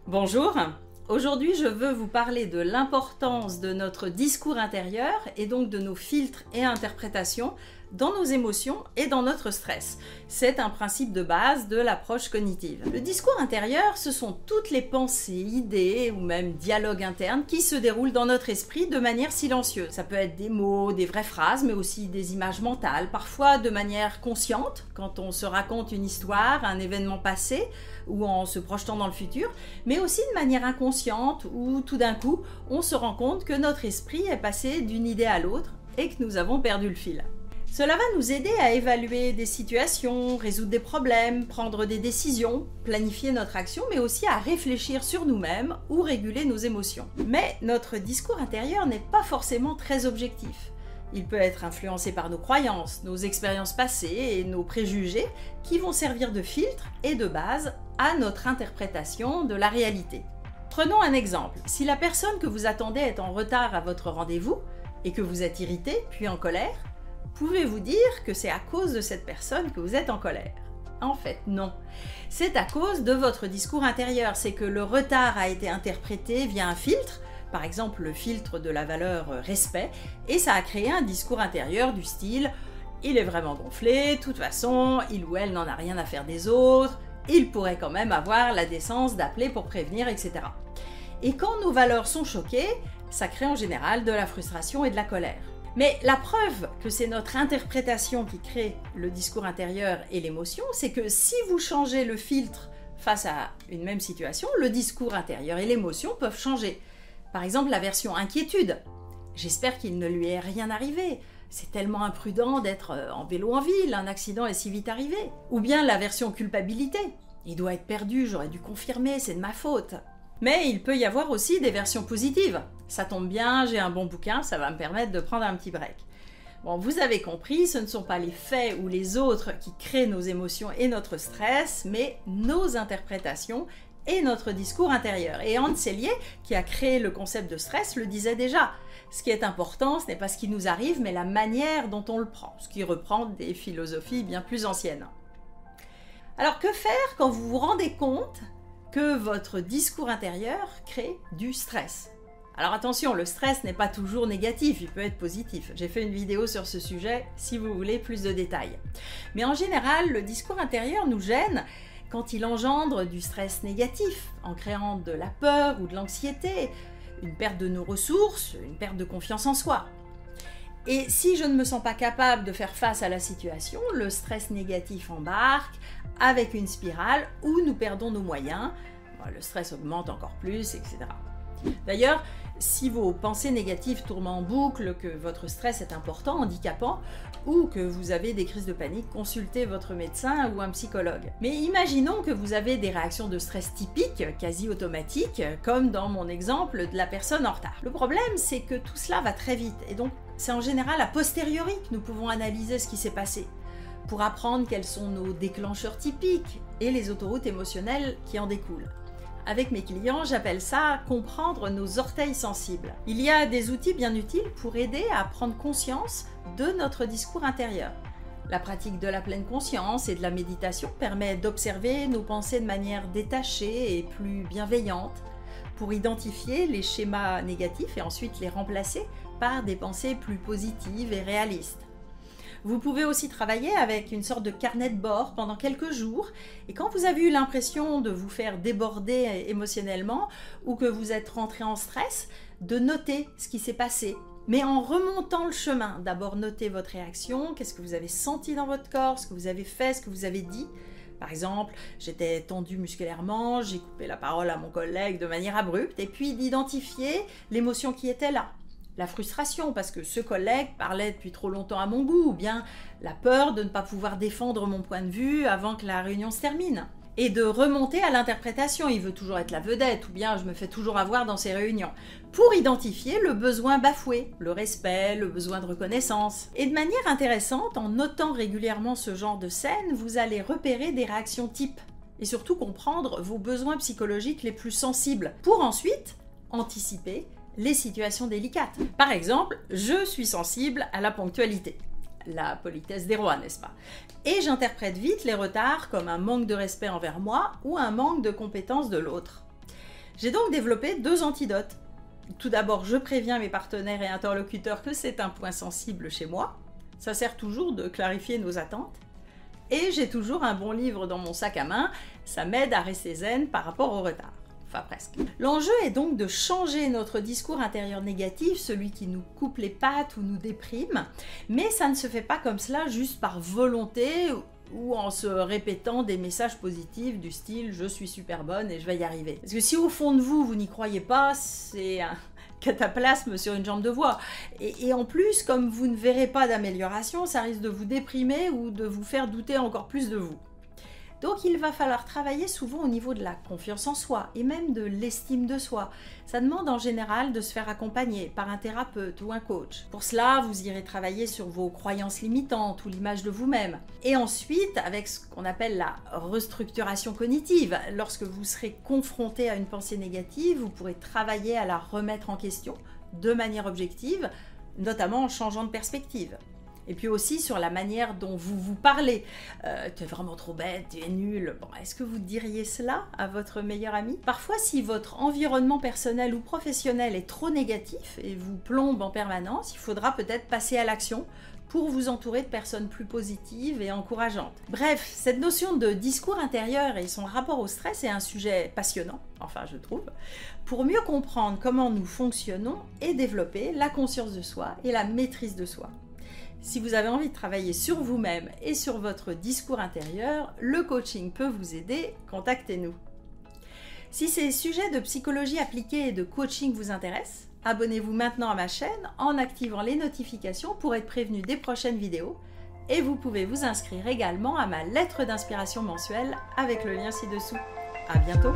Bonjour, aujourd'hui je veux vous parler de l'importance de notre discours intérieur et donc de nos filtres et interprétations dans nos émotions et dans notre stress. C'est un principe de base de l'approche cognitive. Le discours intérieur, ce sont toutes les pensées, idées ou même dialogues internes qui se déroulent dans notre esprit de manière silencieuse. Ça peut être des mots, des vraies phrases, mais aussi des images mentales, parfois de manière consciente, quand on se raconte une histoire, un événement passé, ou en se projetant dans le futur, mais aussi de manière inconsciente, où tout d'un coup, on se rend compte que notre esprit est passé d'une idée à l'autre et que nous avons perdu le fil. Cela va nous aider à évaluer des situations, résoudre des problèmes, prendre des décisions, planifier notre action, mais aussi à réfléchir sur nous-mêmes ou réguler nos émotions. Mais notre discours intérieur n'est pas forcément très objectif. Il peut être influencé par nos croyances, nos expériences passées et nos préjugés qui vont servir de filtre et de base à notre interprétation de la réalité. Prenons un exemple. Si la personne que vous attendez est en retard à votre rendez-vous et que vous êtes irrité puis en colère, pouvez-vous dire que c'est à cause de cette personne que vous êtes en colère? En fait, non. C'est à cause de votre discours intérieur. C'est que le retard a été interprété via un filtre, par exemple le filtre de la valeur respect, et ça a créé un discours intérieur du style « il est vraiment gonflé, de toute façon, il ou elle n'en a rien à faire des autres, il pourrait quand même avoir la décence d'appeler pour prévenir, etc. » Et quand nos valeurs sont choquées, ça crée en général de la frustration et de la colère. Mais la preuve que c'est notre interprétation qui crée le discours intérieur et l'émotion, c'est que si vous changez le filtre face à une même situation, le discours intérieur et l'émotion peuvent changer. Par exemple, la version inquiétude. J'espère qu'il ne lui est rien arrivé. C'est tellement imprudent d'être en vélo en ville, un accident est si vite arrivé. Ou bien la version culpabilité. Il doit être perdu, j'aurais dû confirmer, c'est de ma faute. Mais il peut y avoir aussi des versions positives. Ça tombe bien, j'ai un bon bouquin, ça va me permettre de prendre un petit break. Bon, vous avez compris, ce ne sont pas les faits ou les autres qui créent nos émotions et notre stress, mais nos interprétations et notre discours intérieur. Et Hans Selye, qui a créé le concept de stress, le disait déjà. Ce qui est important, ce n'est pas ce qui nous arrive, mais la manière dont on le prend, ce qui reprend des philosophies bien plus anciennes. Alors que faire quand vous vous rendez compte que votre discours intérieur crée du stress? Alors attention, le stress n'est pas toujours négatif, il peut être positif. J'ai fait une vidéo sur ce sujet si vous voulez plus de détails. Mais en général, le discours intérieur nous gêne quand il engendre du stress négatif, en créant de la peur ou de l'anxiété, une perte de nos ressources, une perte de confiance en soi. Et si je ne me sens pas capable de faire face à la situation, le stress négatif embarque avec une spirale où nous perdons nos moyens, le stress augmente encore plus, etc. D'ailleurs, si vos pensées négatives tournent en boucle, que votre stress est important, handicapant, ou que vous avez des crises de panique, consultez votre médecin ou un psychologue. Mais imaginons que vous avez des réactions de stress typiques, quasi automatiques, comme dans mon exemple de la personne en retard. Le problème, c'est que tout cela va très vite, et donc c'est en général a posteriori que nous pouvons analyser ce qui s'est passé, pour apprendre quels sont nos déclencheurs typiques et les autoroutes émotionnelles qui en découlent. Avec mes clients, j'appelle ça comprendre nos orteils sensibles. Il y a des outils bien utiles pour aider à prendre conscience de notre discours intérieur. La pratique de la pleine conscience et de la méditation permet d'observer nos pensées de manière détachée et plus bienveillante pour identifier les schémas négatifs et ensuite les remplacer par des pensées plus positives et réalistes. Vous pouvez aussi travailler avec une sorte de carnet de bord pendant quelques jours et quand vous avez eu l'impression de vous faire déborder émotionnellement ou que vous êtes rentré en stress, de noter ce qui s'est passé. Mais en remontant le chemin, d'abord notez votre réaction, qu'est-ce que vous avez senti dans votre corps, ce que vous avez fait, ce que vous avez dit. Par exemple, j'étais tendue musculairement, j'ai coupé la parole à mon collègue de manière abrupte et puis d'identifier l'émotion qui était là. La frustration parce que ce collègue parlait depuis trop longtemps à mon goût, ou bien la peur de ne pas pouvoir défendre mon point de vue avant que la réunion se termine. Et de remonter à l'interprétation, il veut toujours être la vedette, ou bien je me fais toujours avoir dans ces réunions, pour identifier le besoin bafoué, le respect, le besoin de reconnaissance. Et de manière intéressante, en notant régulièrement ce genre de scène, vous allez repérer des réactions types, et surtout comprendre vos besoins psychologiques les plus sensibles, pour ensuite anticiper les situations délicates. Par exemple, je suis sensible à la ponctualité. La politesse des rois, n'est-ce pas? Et j'interprète vite les retards comme un manque de respect envers moi ou un manque de compétence de l'autre. J'ai donc développé 2 antidotes. Tout d'abord, je préviens mes partenaires et interlocuteurs que c'est un point sensible chez moi. Ça sert toujours de clarifier nos attentes. Et j'ai toujours un bon livre dans mon sac à main. Ça m'aide à rester zen par rapport au retard. Enfin, presque. L'enjeu est donc de changer notre discours intérieur négatif, celui qui nous coupe les pattes ou nous déprime. Mais ça ne se fait pas comme cela, juste par volonté ou en se répétant des messages positifs du style « je suis super bonne et je vais y arriver ». Parce que si au fond de vous, vous n'y croyez pas, c'est un cataplasme sur une jambe de bois. Et en plus, comme vous ne verrez pas d'amélioration, ça risque de vous déprimer ou de vous faire douter encore plus de vous. Donc il va falloir travailler souvent au niveau de la confiance en soi et même de l'estime de soi. Ça demande en général de se faire accompagner par un thérapeute ou un coach. Pour cela, vous irez travailler sur vos croyances limitantes ou l'image de vous-même. Et ensuite, avec ce qu'on appelle la restructuration cognitive, lorsque vous serez confronté à une pensée négative, vous pourrez travailler à la remettre en question de manière objective, notamment en changeant de perspective. Et puis aussi sur la manière dont vous vous parlez. Tu es vraiment trop bête, tu es nul. Bon, est-ce que vous diriez cela à votre meilleur ami? Parfois, si votre environnement personnel ou professionnel est trop négatif et vous plombe en permanence, il faudra peut-être passer à l'action pour vous entourer de personnes plus positives et encourageantes. Bref, cette notion de discours intérieur et son rapport au stress est un sujet passionnant, enfin je trouve, pour mieux comprendre comment nous fonctionnons et développer la conscience de soi et la maîtrise de soi. Si vous avez envie de travailler sur vous-même et sur votre discours intérieur, le coaching peut vous aider, contactez-nous. Si ces sujets de psychologie appliquée et de coaching vous intéressent, abonnez-vous maintenant à ma chaîne en activant les notifications pour être prévenu des prochaines vidéos et vous pouvez vous inscrire également à ma lettre d'inspiration mensuelle avec le lien ci-dessous. À bientôt!